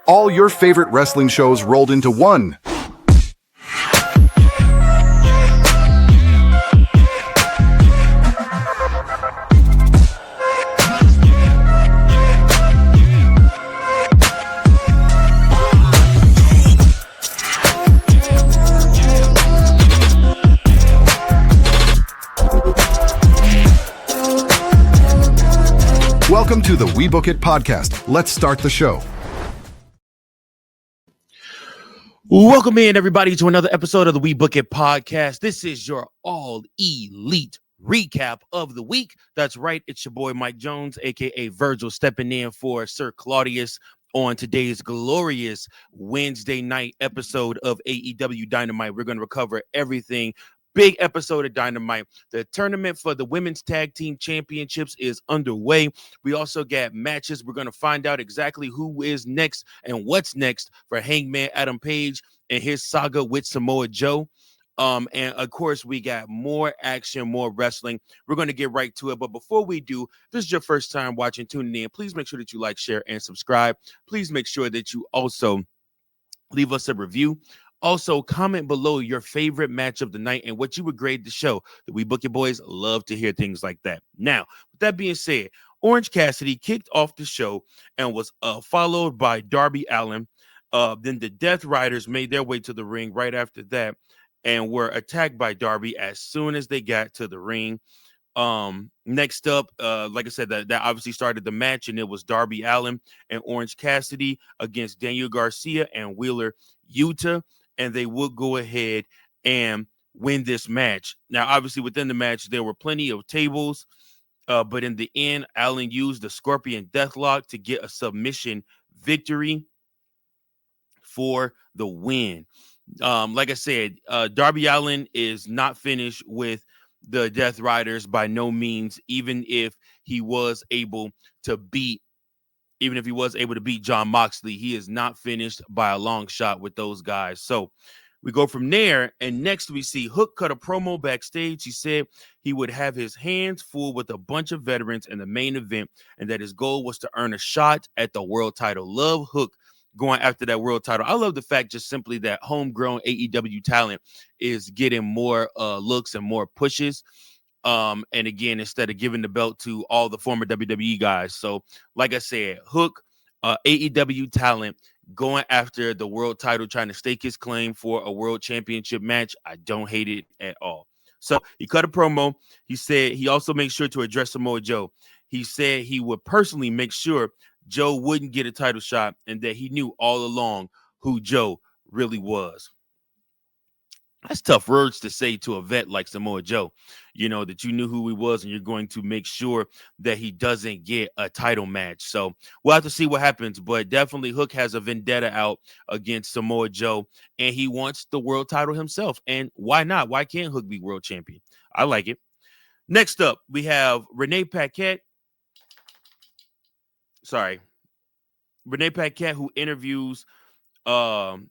All your favorite wrestling shows rolled into one. Welcome to the We Book It podcast. Let's start the show. Welcome in, everybody, to another episode of the We Book It podcast. This is your all-elite recap of the week. That's right. It's your boy, Mike Jones, a.k.a. Virgil, stepping in for Sir Claudius on today's glorious Wednesday night episode of AEW Dynamite. We're going to recover everything. Big episode of Dynamite. The tournament for the Women's Tag Team Championships is underway. We also got matches. We're going to find out exactly who is next and what's next for Hangman Adam Page and his saga with Samoa Joe. And of course, we got more action, more wrestling. We're going to get right to it. But before we do, if this is your first time watching, tuning in, please make sure that you like, share, and subscribe. Please make sure that you also leave us a review. Also, comment below your favorite match of the night and what you would grade the show. The We Book It boys love to hear things like that. Now, with that being said, Orange Cassidy kicked off the show and was followed by Darby Allin. Then the Death Riders made their way to the ring right after that and were attacked by Darby as soon as they got to the ring. Next up, like I said, that obviously started the match, and it was Darby Allin and Orange Cassidy against Daniel Garcia and Wheeler Yuta. And they would go ahead and win this match. Now, obviously, within the match, there were plenty of tables, but in the end, Allin used the Scorpion Deathlock to get a submission victory for the win. Like I said, Darby Allin is not finished with the Death Riders by no means, even if he was able to beat Jon Moxley. He is not finished by a long shot with those guys. So we go from there, and next we see Hook cut a promo backstage. He said he would have his hands full with a bunch of veterans in the main event, and that his goal was to earn a shot at the world title. Love Hook going after that world title. I love the fact just simply that homegrown AEW talent is getting more looks and more pushes. And again, instead of giving the belt to all the former WWE guys. So, like I said, Hook, AEW talent going after the world title, trying to stake his claim for a world championship match. I don't hate it at all. So he cut a promo. He said he also made sure to address Samoa Joe. He said he would personally make sure Joe wouldn't get a title shot and that he knew all along who Joe really was. That's tough words to say to a vet like Samoa Joe, that you knew who he was and you're going to make sure that he doesn't get a title match. So we'll have to see what happens, but definitely Hook has a vendetta out against Samoa Joe, and he wants the world title himself. And why not? Why can't Hook be world champion? I like it. Next up, we have Renee Paquette, who interviews Don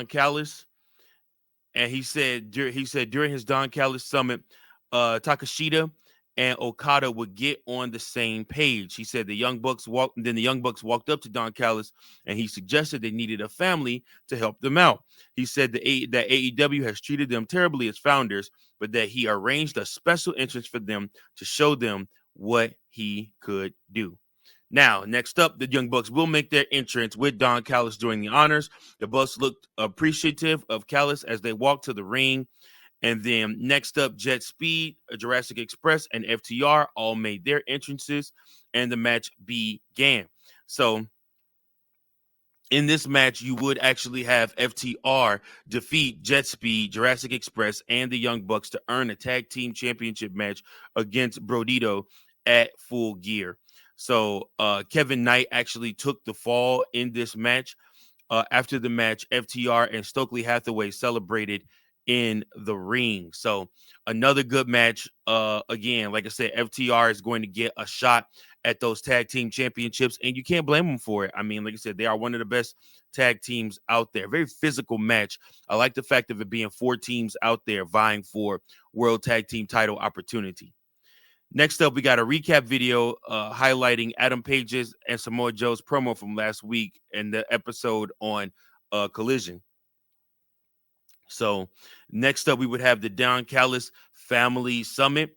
Callis. And he said during his Don Callis summit, Takeshita and Okada would get on the same page. He said the Young Bucks walked up to Don Callis and he suggested they needed a family to help them out. He said that AEW has treated them terribly as founders, but that he arranged a special entrance for them to show them what he could do. Now, next up, the Young Bucks will make their entrance with Don Callis during the honors. The Bucks looked appreciative of Callis as they walked to the ring. And then next up, Jet Speed, Jurassic Express, and FTR all made their entrances, and the match began. So in this match, you would actually have FTR defeat Jet Speed, Jurassic Express, and the Young Bucks to earn a tag team championship match against Brodito at Full Gear. So Kevin Knight actually took the fall in this match. After the match, FTR and Stokely Hathaway celebrated in the ring. So another good match. Again, like I said, FTR is going to get a shot at those tag team championships, and you can't blame them for it. I mean, like I said, they are one of the best tag teams out there. Very physical match. I like the fact of it being 4 teams out there vying for world tag team title opportunity. Next up, we got a recap video highlighting Adam Page's and Samoa Joe's promo from last week in the episode on Collision. So next up, we would have the Don Callis Family Summit.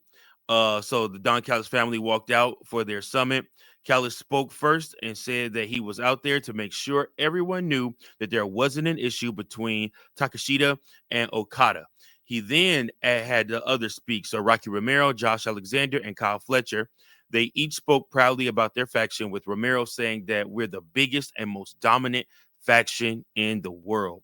So the Don Callis family walked out for their summit. Callis spoke first and said that he was out there to make sure everyone knew that there wasn't an issue between Takeshita and Okada. He then had the others speak. So Rocky Romero, Josh Alexander, and Kyle Fletcher. They each spoke proudly about their faction, with Romero saying that we're the biggest and most dominant faction in the world.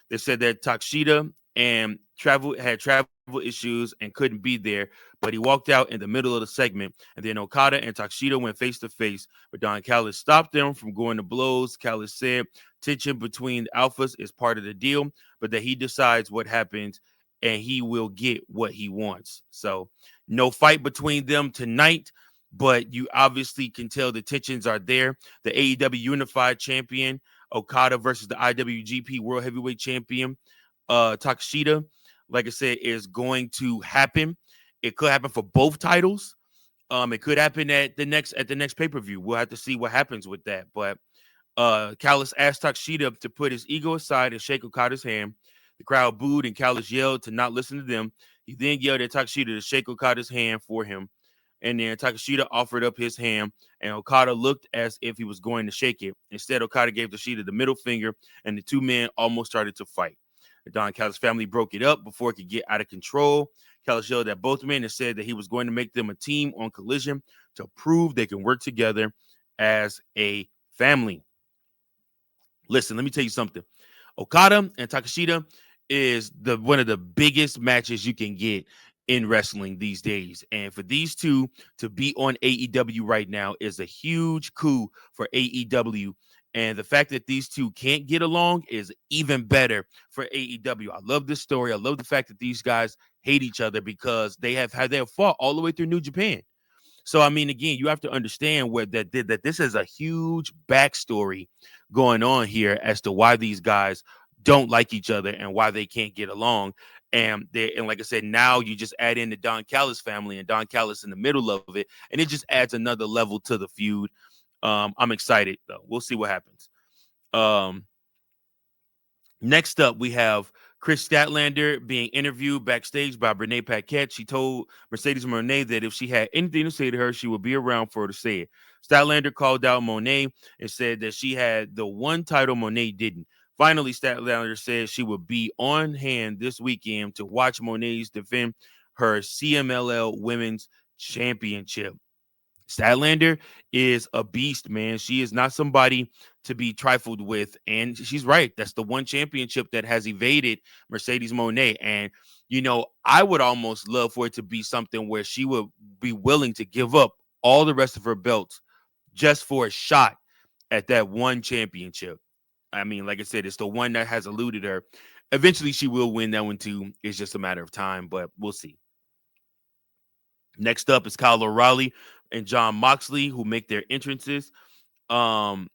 They said that Takeshita and had travel issues and couldn't be there, but he walked out in the middle of the segment. And then Okada and Takeshita went face to face, but Don Callis stopped them from going to blows. Callis said tension between the alphas is part of the deal, but that he decides what happens and he will get what he wants. So no fight between them tonight, but you obviously can tell the tensions are there. The AEW Unified Champion Okada versus the IWGP World Heavyweight Champion Takeshita, like I said, is going to happen. It could happen for both titles. It could happen at the next pay-per-view. We'll have to see what happens with that. But Callis asked Takeshita to put his ego aside and shake Okada's hand. The crowd booed and Callis yelled to not listen to them. He then yelled at Takeshita to shake Okada's hand for him. And then Takeshita offered up his hand, and Okada looked as if he was going to shake it. Instead, Okada gave Takeshita the middle finger, and the two men almost started to fight. The Don Callis family broke it up before it could get out of control. Callis yelled at both men and said that he was going to make them a team on Collision to prove they can work together as a family. Listen, let me tell you something. Okada and Takeshita is one of the biggest matches you can get in wrestling these days. And for these two to be on AEW right now is a huge coup for AEW. And the fact that these two can't get along is even better for AEW. I love this story. I love the fact that these guys hate each other because they have fought all the way through New Japan. So, I mean, again, you have to understand that this is a huge backstory going on here as to why these guys don't like each other and why they can't get along. And like I said, now you just add in the Don Callis family and Don Callis in the middle of it, and it just adds another level to the feud. I'm excited, though. We'll see what happens. Next up, we have Kris Statlander being interviewed backstage by Renee Paquette. She told Mercedes Moné that if she had anything to say to her, she would be around for her to say it. Statlander called out Moné and said that she had the one title Moné didn't. Finally, Statlander said she would be on hand this weekend to watch Moné's defend her CMLL Women's Championship. Statlander is a beast, man. She is not somebody to be trifled with. And she's right. That's the one championship that has evaded Mercedes Moné. And, you know, I would almost love for it to be something where she would be willing to give up all the rest of her belts just for a shot at that one championship. I mean, like I said, it's the one that has eluded her. Eventually, she will win that one, too. It's just a matter of time, but we'll see. Next up is Kyle O'Reilly and Jon Moxley, who make their entrances. And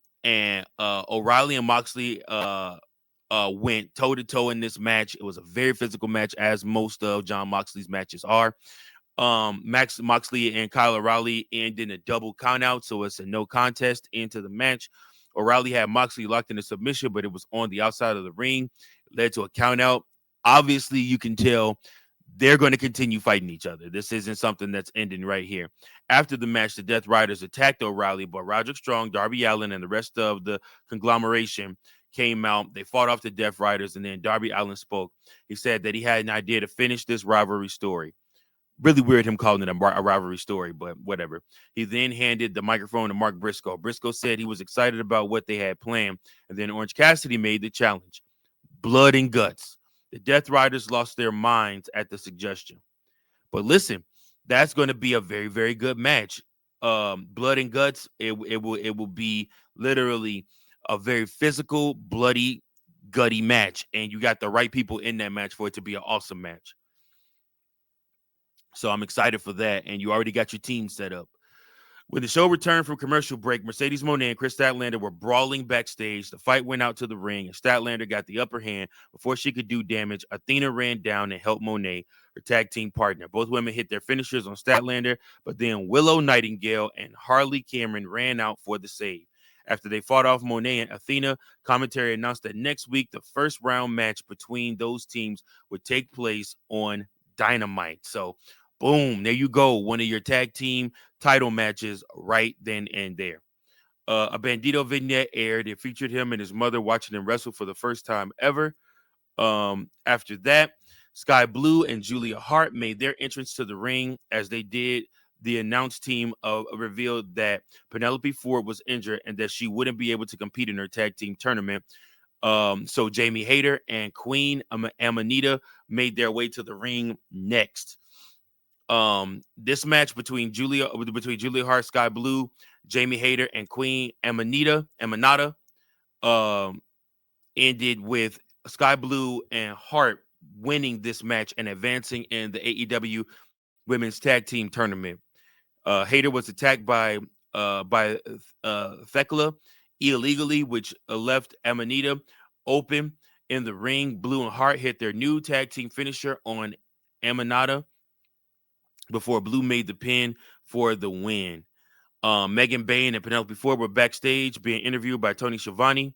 O'Reilly and Moxley went toe-to-toe in this match. It was a very physical match, as most of Jon Moxley's matches are. Moxley and Kyle O'Reilly ended in a double countout, so it's a no contest into the match. O'Reilly had Moxley locked in a submission, but it was on the outside of the ring. It led to a countout. Obviously, you can tell they're going to continue fighting each other. This isn't something that's ending right here. After the match, the Death Riders attacked O'Reilly, but Roderick Strong, Darby Allin, and the rest of the conglomeration came out. They fought off the Death Riders, and then Darby Allin spoke. He said that he had an idea to finish this rivalry story. Really weird him calling it a rivalry story, but whatever. He then handed the microphone to Mark Briscoe. Briscoe said he was excited about what they had planned, and then Orange Cassidy made the challenge. Blood and guts. The Death Riders lost their minds at the suggestion. But listen, that's going to be a very, very good match. Blood and guts, it will be literally a very physical, bloody, gutty match. And you got the right people in that match for it to be an awesome match. So I'm excited for that. And you already got your team set up. When the show returned from commercial break, Mercedes Moné and Kris Statlander were brawling backstage. The fight went out to the ring, and Statlander got the upper hand. Before she could do damage, Athena ran down and helped Moné, her tag team partner. Both women hit their finishers on Statlander, but then Willow Nightingale and Harley Cameron ran out for the save. After they fought off Moné and Athena, commentary announced that next week, the first round match between those teams would take place on Dynamite. So, boom, there you go. One of your tag team title matches right then and there. A Bandito vignette aired. It featured him and his mother watching him wrestle for the first time ever. After that, Sky Blue and Julia Hart made their entrance to the ring. As they did, the announce team revealed that Penelope Ford was injured and that she wouldn't be able to compete in her tag team tournament. So Jamie Hayter and Queen Amanita made their way to the ring next. This match between Julia Hart, Sky Blue, Jamie Hayter, and Queen Amanita ended with Sky Blue and Hart winning this match and advancing in the AEW Women's Tag Team Tournament. Hayter was attacked by Thekla illegally, which left Amanita open in the ring. Blue and Hart hit their new tag team finisher on Amanita before Blue made the pin for the win. Megan Bayne and Penelope Ford were backstage being interviewed by Tony Schiavone.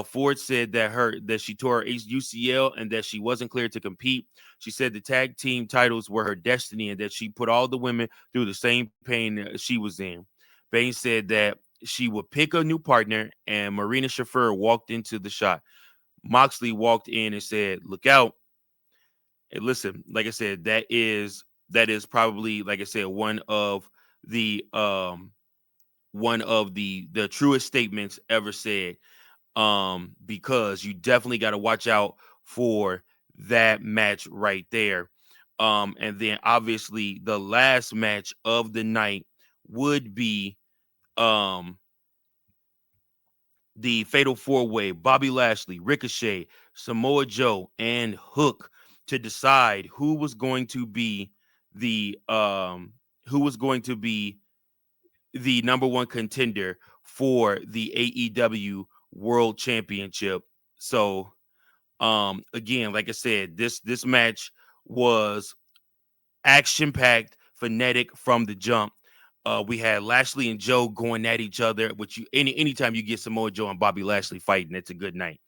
Ford said that she tore her UCL and that she wasn't cleared to compete. She said the tag team titles were her destiny and that she put all the women through the same pain that she was in. Bayne said that she would pick a new partner, and Marina Shafir walked into the shot. Moxley walked in and said, "Look out." And listen, like I said, that is probably, like I said, one of the truest statements ever said. Because you definitely got to watch out for that match right there. And then obviously the last match of the night would be the Fatal 4-Way, Bobby Lashley, Ricochet, Samoa Joe, and Hook, to decide who was going to be the number one contender for the AEW World Championship. So again, like I said, this match was action-packed, frenetic from the jump. We had Lashley and Joe going at each other, which anytime you get Samoa Joe and Bobby Lashley fighting, it's a good night.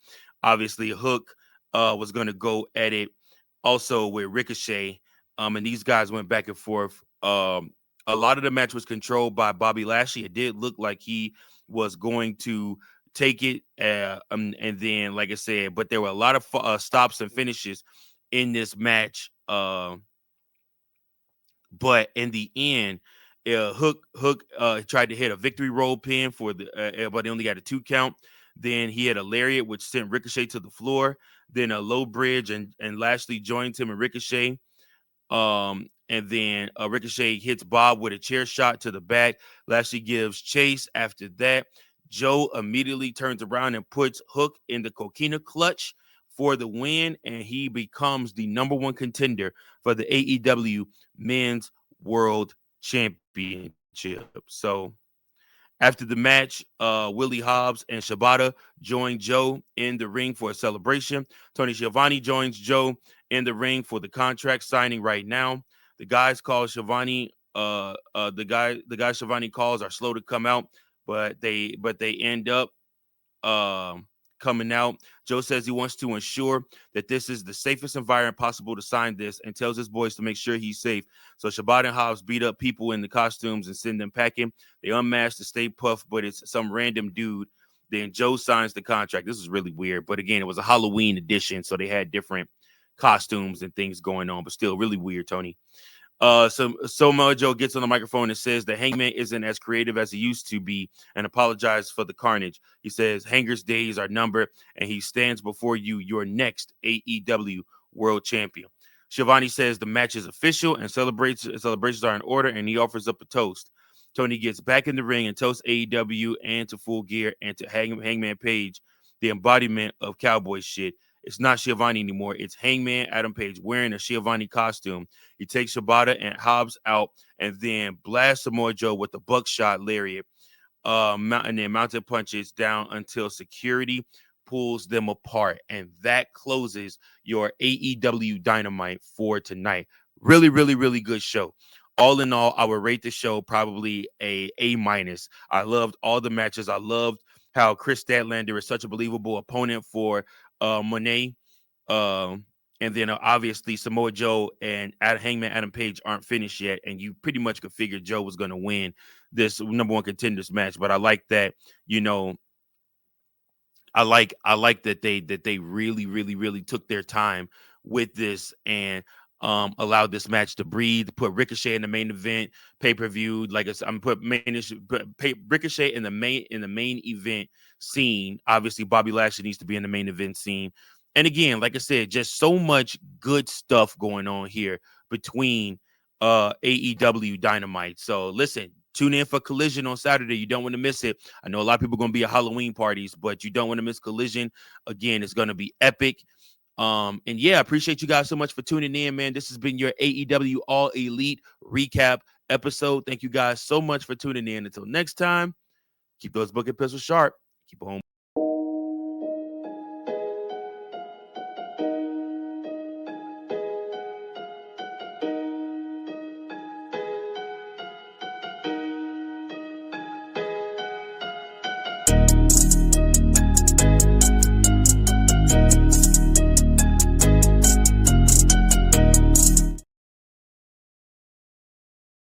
Obviously, Hook was going to go at it also with Ricochet, and these guys went back and forth. A lot of the match was controlled by Bobby Lashley. It did look like he was going to take it, and then, like I said, but there were a lot of stops and finishes in this match. But in the end, Hook tried to hit a victory roll pin for but he only got a 2 count. Then he had a lariat, which sent Ricochet to the floor. Then a low bridge, and Lashley joined him and Ricochet. And then Ricochet hits Bob with a chair shot to the back. Lashley gives chase. After that, Joe immediately turns around and puts Hook in the coquina clutch for the win, and he becomes the number one contender for the AEW Men's World Championship. So after the match, Willie Hobbs and Shibata joined Joe in the ring for a celebration. Tony Schiavone joins Joe in the ring for the contract signing right now. The guys called Schiavone. The guys Schiavone calls are slow to come out, but they end up coming out. Joe says he wants to ensure that this is the safest environment possible to sign this, and tells his boys to make sure he's safe. So Shibata and Hobbs beat up people in the costumes and send them packing. They unmask to stay puff, but it's some random dude. Then Joe signs the contract. This is really weird, but again, it was a Halloween edition, so they had different costumes and things going on, but still really weird, Tony. So Samoa Joe gets on the microphone and says that Hangman isn't as creative as he used to be and apologizes for the carnage. He says Hanger's days are numbered, and he stands before you, your next AEW World Champion. Schiavone says the match is official and celebrations are in order, and he offers up a toast. Tony gets back in the ring and toasts AEW and to Full Gear and to Hangman Page, the embodiment of cowboy shit. It's not Schiavone anymore. It's Hangman Adam Page wearing a Schiavone costume. He takes Shibata and Hobbs out and then blasts Samoa Joe with the buckshot lariat. And then mounted punches down until security pulls them apart. And that closes your AEW Dynamite for tonight. Really, really, really good show. All in all, I would rate the show probably a A-. I loved all the matches. I loved how Kris Statlander is such a believable opponent for Moné. And then obviously Samoa Joe and Hangman Adam Page aren't finished yet. And you pretty much could figure Joe was going to win this number one contenders match. But I like that, I like that they really, really, really took their time with this and allowed this match to breathe, put Ricochet in the main event, pay-per-view. Like I said, I'm put Ricochet in the main event scene. Obviously, Bobby Lashley needs to be in the main event scene. And again, like I said, just so much good stuff going on here between AEW Dynamite. So listen, tune in for Collision on Saturday. You don't want to miss it. I know a lot of people are going to be at Halloween parties, but you don't want to miss Collision. Again, it's going to be epic. And yeah, I appreciate you guys so much for tuning in, man. This has been your AEW All Elite recap episode. Thank you guys so much for tuning in. Until next time, keep those book and pencils sharp. Keep on.